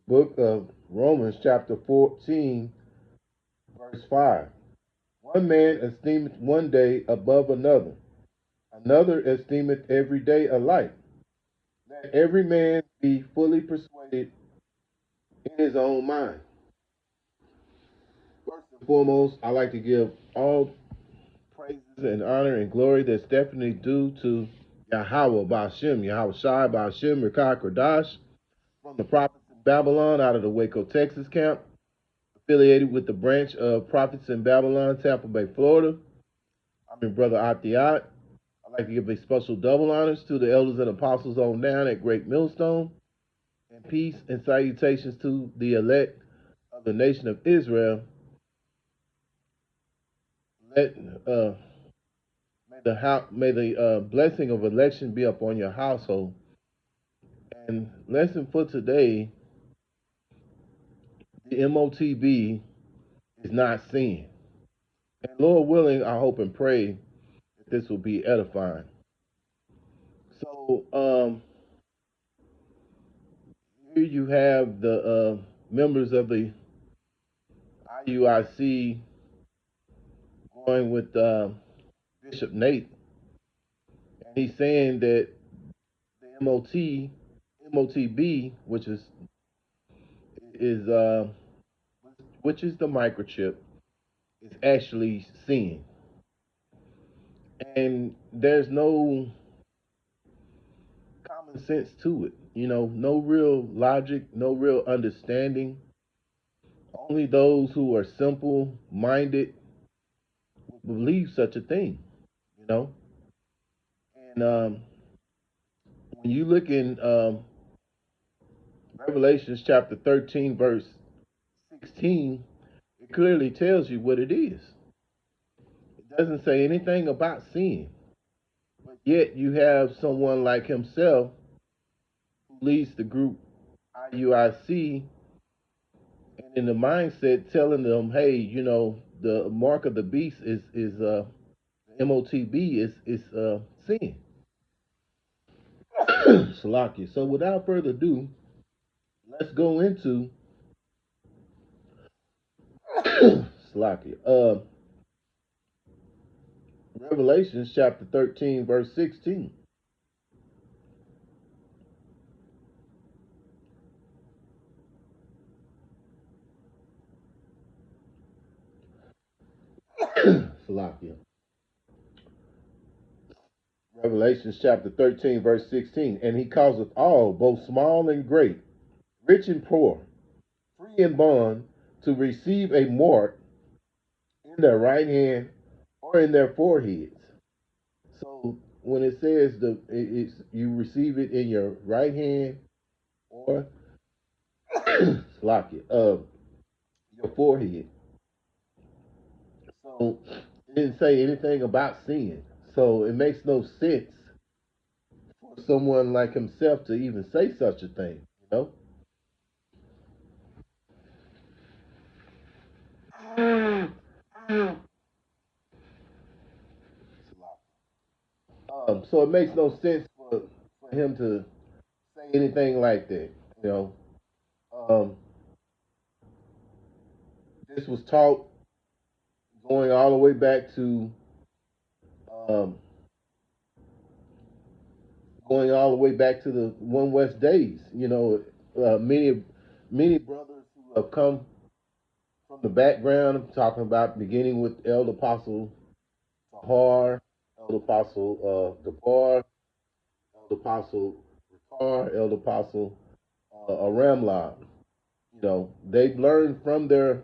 book of Romans, chapter 14, verse 5. One man esteemeth one day above another, another esteemeth every day alike. Let every man be fully persuaded in his own mind. First and foremost, I like to give all praises and honor and glory that's definitely due to Yahweh Bashem, Yahweh Shai Bashem, Rekah Kodash, from the prophets in Babylon out of the Waco, Texas camp, affiliated with the branch of prophets in Babylon, Tampa Bay, Florida. I'm your brother Atiat. I'd like to give a special double honors to the elders and apostles on down at Great Millstone, and peace and salutations to the elect of the nation of Israel. Let may the blessing of election be upon your household. And lesson for today: the M.O.T.B is not sin. And Lord willing, I hope and pray that this will be edifying. So here you have the members of the IUIC going with Bishop Nate, and he's saying that the M.O.T.B, is which is the microchip, is actually sin, and there's no common sense to it. No real logic, no real understanding. Only those who are simple minded believe such a thing. You know, and when you look in Revelations chapter 13, verse 16, it clearly tells you what it is. It doesn't say anything about sin, but yet you have someone like himself who leads the group IUIC and in the mindset telling them, hey, the mark of the beast is M.O.T.B is sin. Salakia. So without further ado, let's go into Salakia. Revelations chapter 13, verse 16. Salakia. Revelations chapter 13, verse 16. And he causeth all, both small and great, rich and poor, free and bond, to receive a mark in their right hand or in their foreheads. So when it says you receive it in your right hand or Salakia, your forehead. So it didn't say anything about sin. So it makes no sense for someone like himself to even say such a thing, So it makes no sense for him to say anything like that. You know, um, this was taught going all the way back to um, the One West days. Many brothers who have come from the background, I'm talking about beginning with Elder Apostle Tahar, Elder Apostle Gabar, Elder Apostle Ricard, Elder Apostle Aramla. They've learned from the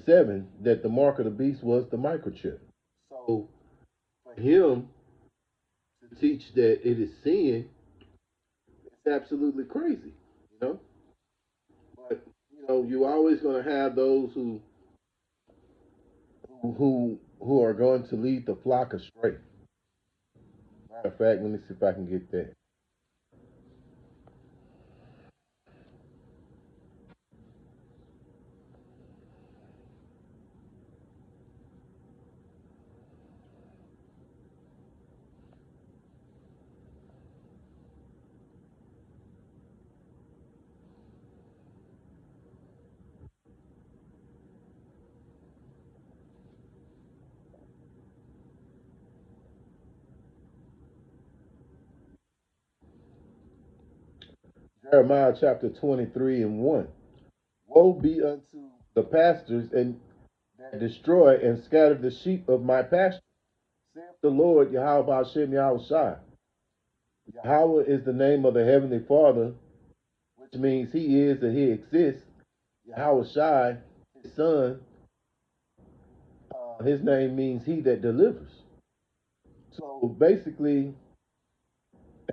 seven that the mark of the beast was the microchip. So for him to teach that it is sin, it's absolutely crazy. You know, but you're always going to have those who are going to lead the flock astray. Matter of fact, let me see if I can get that. Jeremiah chapter 23 and 1. Woe be unto the pastors and that destroy and scatter the sheep of my pasture, saith the Lord Yahweh Hashem Yahweh Shai. Yahweh is the name of the Heavenly Father, which means He is and He exists. Yahweh Shai, His Son, His name means He that delivers. So basically,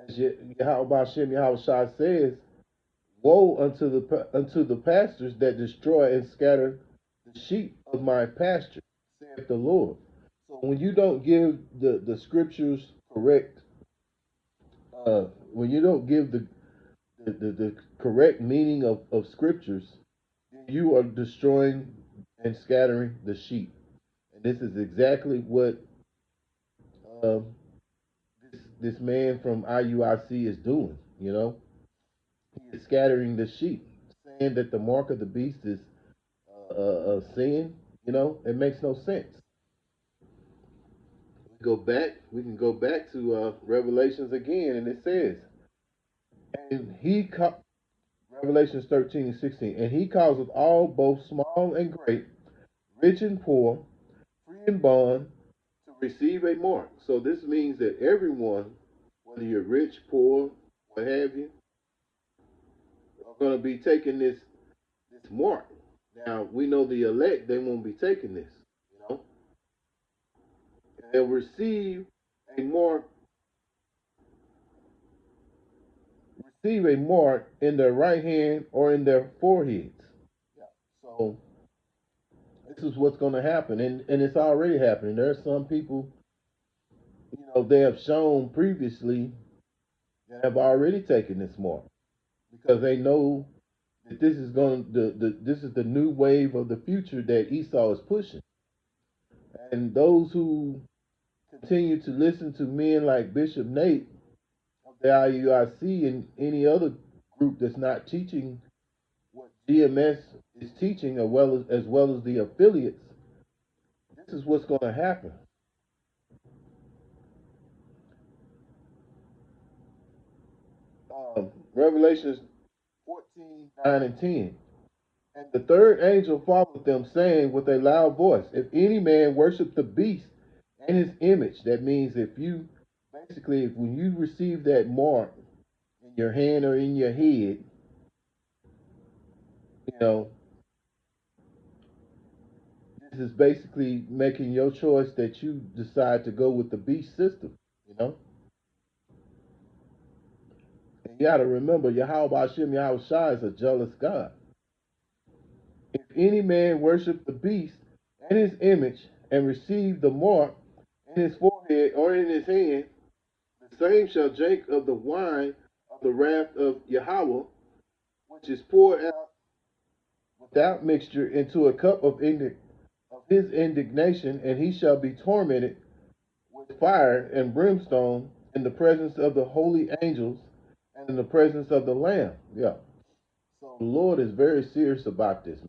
as Yahweh Hashem Yahweh Shai says, woe unto the pastors that destroy and scatter the sheep of my pasture, saith the Lord. So when you don't give the scriptures correct, uh, when you don't give the correct meaning of scriptures, you are destroying and scattering the sheep. And this is exactly what uh, this man from IUIC is doing. You know, he is scattering the sheep, saying that the mark of the beast is sin. You know, it makes no sense. We can go back to Revelations again, and it says, and Revelations 13 and 16, and he causeth all, both small and great, rich and poor, free and bond, to receive a mark. So this means that everyone, whether you're rich, poor, what have you, are going to be taking this mark. Now we know the elect, they won't be taking this, you know. They'll receive a mark, in their right hand or in their foreheads. Yeah. So this is what's going to happen, and it's already happening. There are some people, you know, they have shown previously that have already taken this mark because they know that this is going this is the new wave of the future that Esau is pushing. And those who continue to listen to men like Bishop Nate of the IUIC and any other group that's not teaching what GMS is teaching, as well as the affiliates, this is what's going to happen. Revelations 14, 9 and 10. And the third angel followed them, saying with a loud voice, if any man worship the beast and his image, that means if you, basically, if when you receive that mark in your hand or in your head, you know, this is basically making your choice that you decide to go with the beast system, you know. And you got to remember, Yahweh Hashem Yahweh Shai is a jealous God. If any man worship the beast and his image and receive the mark in his forehead or in his hand, the same shall drink of the wine of the wrath of Yahweh, which is poured out without mixture into a cup of his indignation, and he shall be tormented with fire and brimstone in the presence of the holy angels and in the presence of the Lamb. Yeah. So the Lord is very serious about this.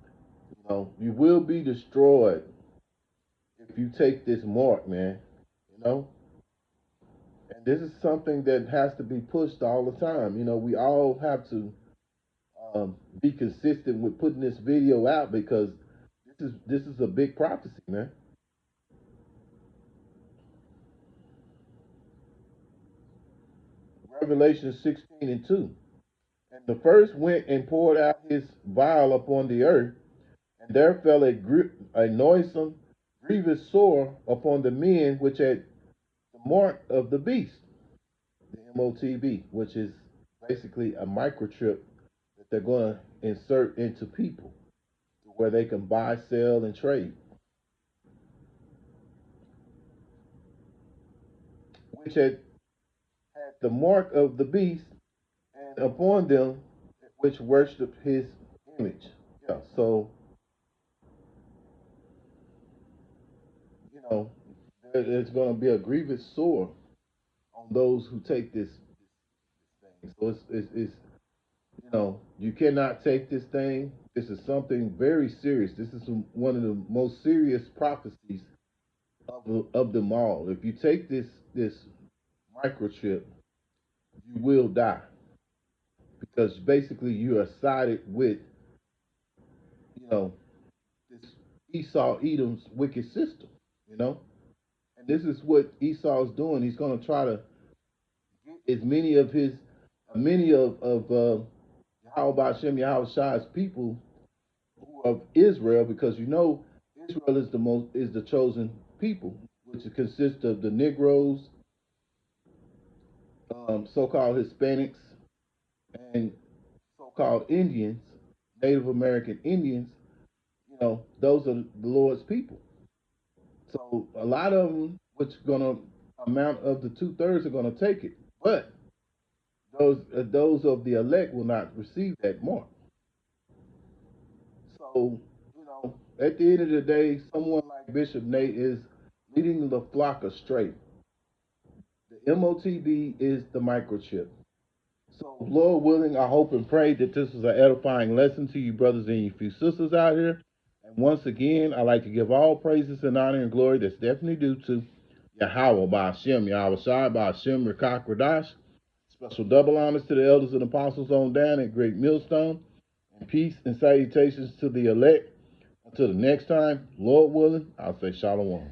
You know, you will be destroyed if you take this mark, man. You know, and this is something that has to be pushed all the time. You know, we all have to be consistent with putting this video out because this is a big prophecy, man. Revelation 16 and 2. And the first went and poured out his vial upon the earth, and there fell a noisome, grievous sore upon the men which had the mark of the beast, the M.O.T.B, which is basically a microchip that they're going to insert into people where they can buy, sell, and trade, which had the mark of the beast, and upon them which worship his image. Yeah, so, you know, there's going to be a grievous sore on those who take this thing. So it's you know, you cannot take this thing. This is something very serious. This is one of the most serious prophecies of them all. If you take this microchip, you will die. because basically you are sided with, you know, this Esau Edom's wicked system, you know, and this is what Esau's doing. He's going to try to get as many of Yahweh Hashem Yahweh Shai's people who of Israel, because you know Israel is the chosen people, which consists of the Negroes, so-called Hispanics, and so-called Indians, Native American Indians. You know, those are the Lord's people. So a lot of them, which gonna amount of the 2/3, are gonna take it, but those of the elect will not receive that mark. So you know, at the end of the day, someone like Bishop Nate is leading the flock astray. The M.O.T.B is the microchip. So, Lord willing, I hope and pray that this was an edifying lesson to you, brothers and you few sisters out here. And once again, I'd like to give all praises and honor and glory that's definitely due to Yahweh by Hashem, Yahweh Shai by Hashem, Rakak Radash. Special double honors to the elders and apostles on down at Great Millstone. And peace and salutations to the elect. Until the next time, Lord willing, I'll say Shalom.